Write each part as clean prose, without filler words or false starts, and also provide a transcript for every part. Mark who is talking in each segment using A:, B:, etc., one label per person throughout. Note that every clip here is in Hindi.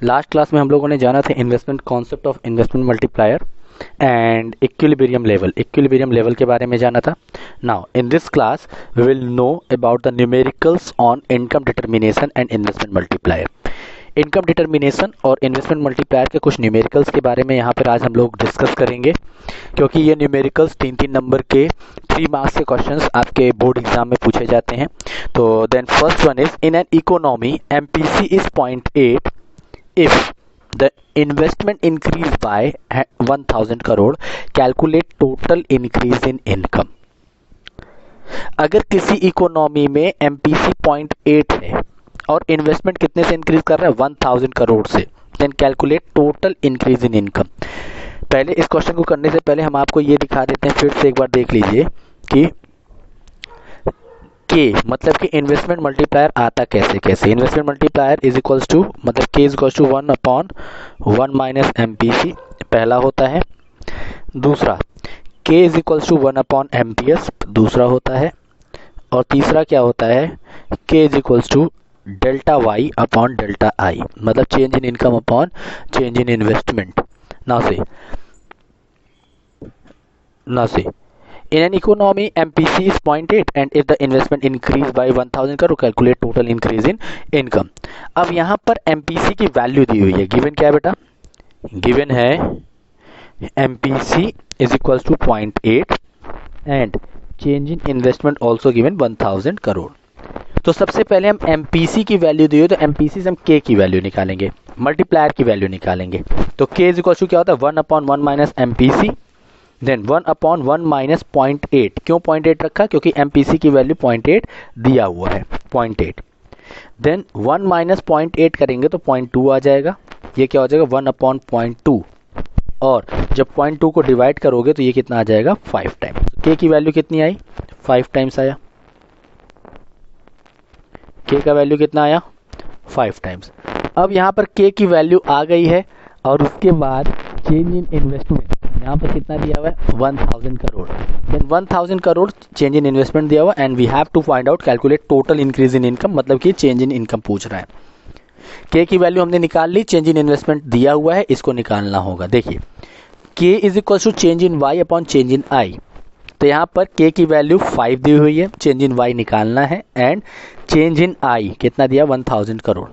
A: लास्ट क्लास में हम लोगों ने जाना था investment concept of investment multiplier and equilibrium level के बारे में जाना था. Now in this class we will know about the numericals on income determination and investment multiplier. Income determination और इन्वेस्टमेंट मल्टीप्लायर के कुछ न्यूमेरिकल्स के बारे में यहाँ पर आज हम लोग डिस्कस करेंगे, क्योंकि ये न्यूमेरिकल्स 3 नंबर के 3 मार्क्स के क्वेश्चंस आपके बोर्ड एग्जाम में पूछे जाते हैं. तो then first one is in an economy MPC is 0.8 if the investment increase by 1000 crore, calculate total increase in income. अगर किसी इकोनॉमी में एमपीसी 0.8 है और इन्वेस्टमेंट कितने से इंक्रीज कर रहा है 1000 करोड़ से, then calculate total increase in income. पहले इस क्वेश्चन को करने से पहले हम आपको ये दिखा देते हैं, फिर से एक बार देख लीजिए कि के मतलब कि इन्वेस्टमेंट मल्टीप्लायर आता कैसे. Investment multiplier is equals to मतलब K is equals to 1/1 minus MPC पहला होता है. दूसरा के इज इक्वल्स टू 1/एमपीएस दूसरा होता है. और तीसरा क्या होता है, K is equals to delta Y upon delta I मतलब change in income upon change in investment. Now say in an economy MPC is 0.8 and if the investment increase by 1000 crore, calculate total increase in income. अब यहाँ पर MPC की वैल्यू दी हुई है, गिवन क्या है बेटा, गिवन है MPC is equals to 0.8 and change in investment also given 1000 crore. तो सबसे पहले हम MPC की वैल्यू दी हुई तो MPC से हम K की वैल्यू निकालेंगे, मल्टीप्लायर की वैल्यू निकालेंगे. तो K is equals to क्या होता है 1/1 माइनस MPC देन 1/1 माइनस 0.8. क्यों 0.8 रखा, क्योंकि एमपीसी की वैल्यू 0.8 दिया हुआ है 0.8. देन 1 माइनस 0.8 करेंगे तो 0.2 आ जाएगा. ये क्या हो जाएगा 1/0.2 और जब 0.2 को डिवाइड करोगे तो ये कितना आ जाएगा 5 टाइम्स. के की वैल्यू कितनी आई 5 टाइम्स आया. के का वैल्यू कितना आया 5 टाइम्स. अब यहाँ पर के की वैल्यू आ गई है और उसके बाद चेंज इन इन्वेस्टमेंट यहाँ पर कितना दिया हुआ है 1000 crore. Then 1000 crore change in investment दिया हुआ and we have to find out calculate total increase in income मतलब कि चेंज इन इनकम पूछ रहा है. के की वैल्यू हमने निकाल ली, चेंज इन इन्वेस्टमेंट दिया हुआ है, इसको निकालना होगा. देखिए K is equal to change in Y upon change in I. तो यहाँ पर के की वैल्यू 5 दी हुई है, चेंज इन वाई निकालना है एंड चेंज इन आई कितना दिया 1000 करोड़.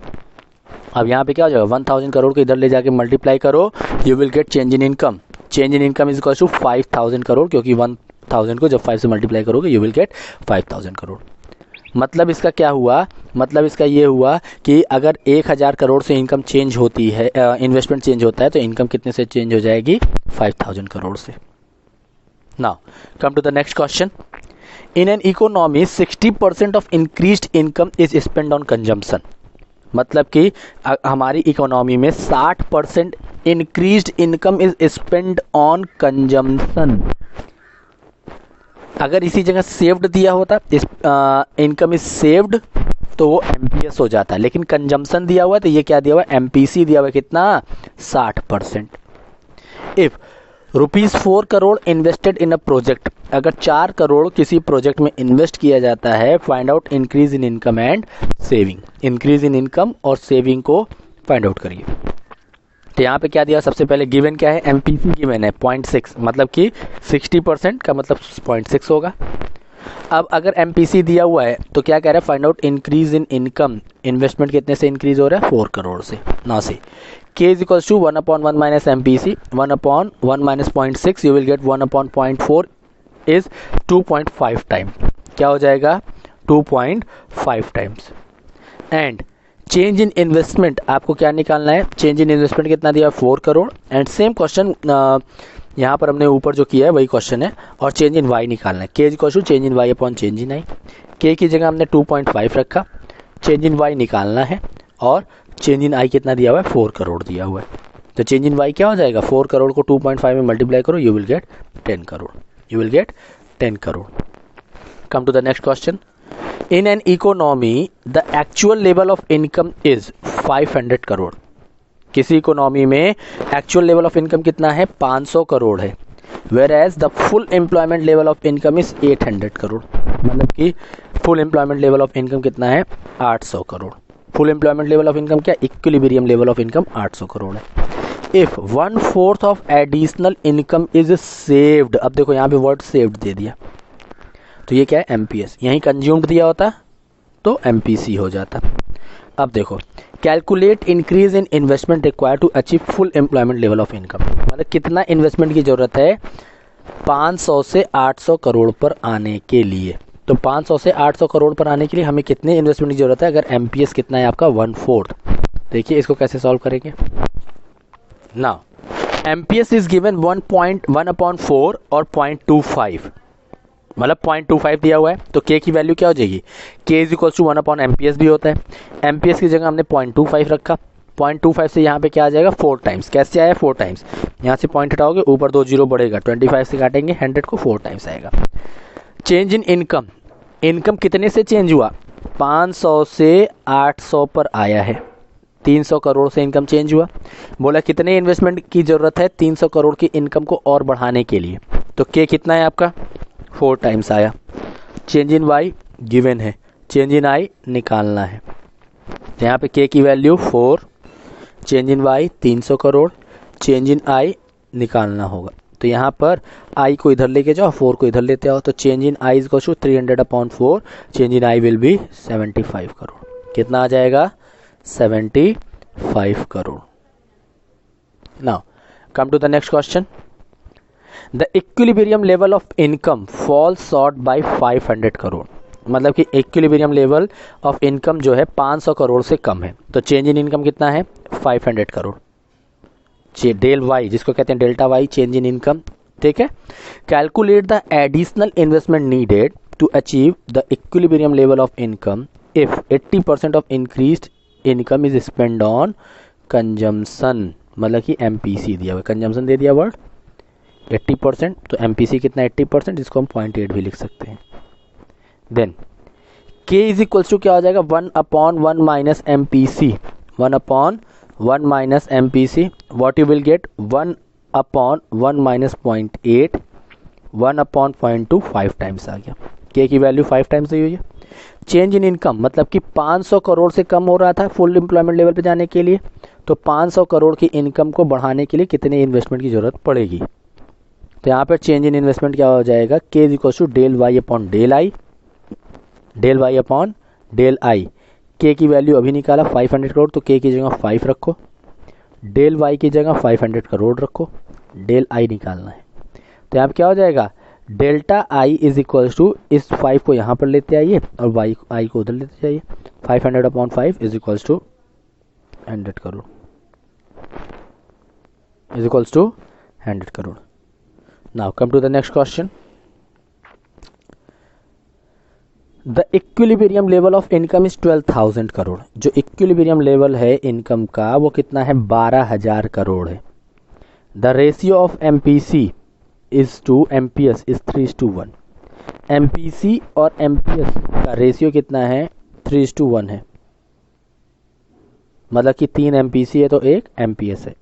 A: अब यहाँ पे क्या हो जाएगा 1000 करोड़ को इधर ले जाके मल्टीप्लाई करो, you will get change in income. Change in income is equal to 5000 crore, क्योंकि 1000 को जब 5 से मल्टीप्लाई करोगे यू विल गेट 5000 करोड़. मतलब इसका क्या हुआ, मतलब इसका ये हुआ कि अगर 1000 करोड़ से इनकम चेंज होती है, इन्वेस्टमेंट चेंज होता है तो इनकम कितने से चेंज हो जाएगी 5000 करोड़ से. Now come to the next question. In an economy 60% of increased income is spend on consumption. मतलब कि हमारी इकोनॉमी में 60% increased income is spend on consumption. अगर इसी जगह सेव्ड दिया होता इनकम इज सेव्ड तो वो एमपीएस हो जाता है, लेकिन कंजम्पशन दिया हुआ है तो ये क्या दिया हुआ है एमपीसी दिया हुआ है कितना 60%. If ₹4 crore invested in a project, अगर 4 करोड़ किसी प्रोजेक्ट में इन्वेस्ट किया जाता है, find out increase in income and saving. Increase in income और सेविंग को फाइंड आउट करिए. तो यहाँ पे क्या दिया, सबसे पहले गिवन क्या है एमपीसी गिवन है 0.6 मतलब कि 60% का मतलब 0.6 होगा. अब अगर एमपीसी दिया हुआ है तो क्या कह रहा है find out increase in income, investment कितने से इंक्रीज हो रहा है 4 करोड़ से. ना से K is equals to 1/1 minus MPC 1/1 minus 0.6 you will get 1/0.4 is 2.5 time. क्या हो जाएगा 2.5 times. And change in investment आपको क्या निकालना है, चेंज इन इन्वेस्टमेंट कितना दिया 4 करोड़. एंड सेम क्वेश्चन यहाँ पर हमने ऊपर जो किया है वही क्वेश्चन है और चेंज इन वाई निकालना है. K is equals to change in Y upon change in I. K की जगह हमने 2.5 रखा, चेंज इन वाई निकालना है और चेंज इन आई कितना दिया हुआ है 4 करोड़ दिया हुआ है. तो चेंज इन वाई क्या हो जाएगा 4 करोड़ को 2.5 में मल्टीप्लाई करो you will get 10 crore. You will get 10 crore. Come to the next question. In an economy the actual level of income is 500 crore. किसी इकोनॉमी में एक्चुअल लेवल ऑफ इनकम कितना है 500 करोड़ है, whereas the full employment level of income is 800 crore. मतलब कि full employment level of income कितना है 800 crore. Full employment level of income क्या, equilibrium level of income 800 crore है। If 1/4 of additional income is saved, अब देखो यहाँ पे वर्ड सेव्ड दे दिया, तो ये क्या है, एमपीएस। यहीं कंज्यूम्ड दिया होता तो एमपीसी हो जाता। अब देखो, calculate increase in investment required to achieve full employment level of income, मतलब कितना इन्वेस्टमेंट की जरूरत है 500 से 800 करोड़ पर आने के लिए। तो 500 से 800 करोड़ पर आने के लिए हमें कितने इन्वेस्टमेंट की जरूरत है, अगर एमपीएस कितना है आपका 1/4। देखिए इसको कैसे सॉल्व करेंगे। नाउ एमपीएस इज गिवन 1/4 और 0.25, मतलब 0.25 दिया हुआ है, तो के की वैल्यू क्या हो जाएगी, के इज इक्वल टू 1/MPS भी होता है। एमपीएस की जगह हमने 0.25 रखा, 0.25 से यहाँ पे क्या आ जाएगा 4 टाइम्स। कैसे आया 4 टाइम्स, यहाँ से पॉइंट हटाओगे ऊपर 2 जीरो बढ़ेगा, 25 से काटेंगे 100 को 4 टाइम्स आएगा। चेंज इन इनकम, इनकम कितने से चेंज हुआ, 500 से 800 पर आया है, 300 करोड़ से इनकम चेंज हुआ। बोला कितने इन्वेस्टमेंट की जरूरत है 300 करोड़ की इनकम को और बढ़ाने के लिए, तो के कितना है आपका 4 टाइम्स आया। चेंज इन वाई गिवन है, चेंज इन आई निकालना है, यहाँ पे के की value 4, change in Y 300 crore, change in I निकालना होगा। तो यहाँ पर आई को इधर लेके जाओ, 4 को इधर लेते आओ, तो change in I is equal to 300/4, change in I will be 75 crore. कितना आ जाएगा 75 crore. Now come to the next question. The equilibrium level of income fall short by 500 crore, मतलब कि इक्विलिब्रियम लेवल ऑफ इनकम जो है 500 करोड़ से कम है। तो चेंज इन इनकम कितना है 500 करोड़। डेल वाई जिसको कहते हैं delta Y, change in income, ठीक है। Calculate the additional investment needed to achieve the equilibrium level of income if 80% of increased income is spend on consumption, मतलब कि एमपीसी दिया हुआ, कंजम्पशन दे दिया वर्ड 80%, तो एमपीसी कितना 80%, जिसको हम 0.8 भी लिख सकते हैं। देन के इज इक्वल्स टू क्या हो जाएगा 1/1 minus MPC, 1/1 minus MPC, what you will get 1/1 minus 0.8, 1/0.2 5 times आ गया। के की वैल्यू 5 टाइम्स दी हुई है। चेंज इन इनकम मतलब कि 500 करोड़ से कम हो रहा था फुल एम्प्लॉयमेंट लेवल पे जाने के लिए, तो 500 करोड़ की इनकम को बढ़ाने के लिए कितने इन्वेस्टमेंट की जरूरत पड़ेगी। तो यहाँ पर चेंज इन इन्वेस्टमेंट क्या हो जाएगा, K is equal to del Y upon del I, del Y upon del I. K की वैल्यू अभी निकाला 500 करोड़, तो के की जगह 5 रखो, डेल वाई की जगह 500 करोड़ रखो, डेल आई निकालना है। तो यहाँ पर क्या हो जाएगा delta I is equal to, इस 5 को यहाँ पर लेते आइए और वाई आई को उधर लेते जाइए, 500/5 is equal to 100 crore, is equal to 100 crore. Now come to the next question. The equilibrium level of income is 12,000 crore. जो इक्विलिब्रियम लेवल है इनकम का वो कितना है 12,000 करोड़ है। The ratio of MPC is to MPS is 3:1। MPC और एमपीएस का रेशियो कितना है 3:1 है, मतलब कि 3 एमपीसी है तो 1 एमपीएस है।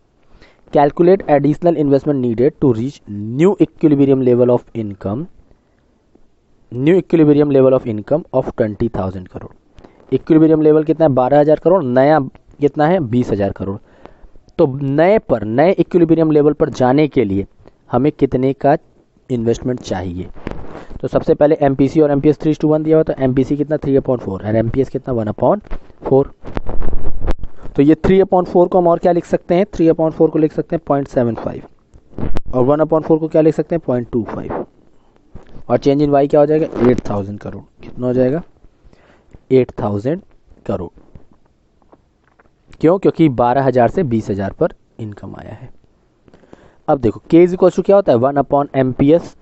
A: Calculate additional investment needed to reach new equilibrium level of income, new equilibrium level of income of 20,000 crore. Equilibrium level कितना है 12,000 करोड़, नया कितना है 20,000 करोड़। तो नए इक्विलिब्रियम लेवल पर जाने के लिए हमें कितने का इन्वेस्टमेंट चाहिए। तो सबसे पहले एमपीसी और एमपीएस 3:1 दिया हुआ, तो एमपीसी कितना 3/4 और एमपीएस कितना 1/4। तो ये 3/4 को हम और क्या लिख सकते हैं, 3/4 को लिख सकते हैं 0.75 और 1/4 को क्या लिख सकते हैं 0.25। और चेंज इन वाई क्या हो जाएगा 8,000 करोड़। कितना हो जाएगा 8,000 करोड़। क्यों, क्योंकि 12,000 से 20,000 पर इनकम आया है। अब देखो के इज इक्वल टू क्या होता है 1/MPS,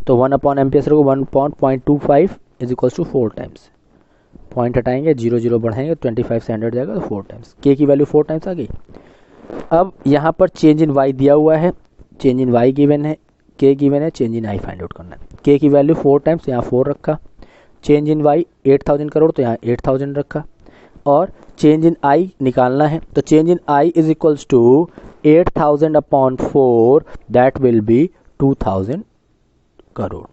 A: तो 1/MPS रखो 1/0.25 is equal to 4 times. Point हटाएंगे 0 बढ़ाएंगे 25 से 100 जाएगा, तो 4 टाइम्स। के की वैल्यू 4 टाइम्स आ गई। अब यहाँ पर चेंज इन वाई दिया हुआ है, चेंज इन वाई गिवन है, के गिवन है, change in I find out करना है। के की वैल्यू 4 टाइम्स, यहाँ 4 रखा। चेंज इन वाई 8,000 करोड़, तो यहाँ 8,000 रखा। और चेंज इन आई निकालना है, तो change in I is equals to 8,000/4, that will be 2,000 crore.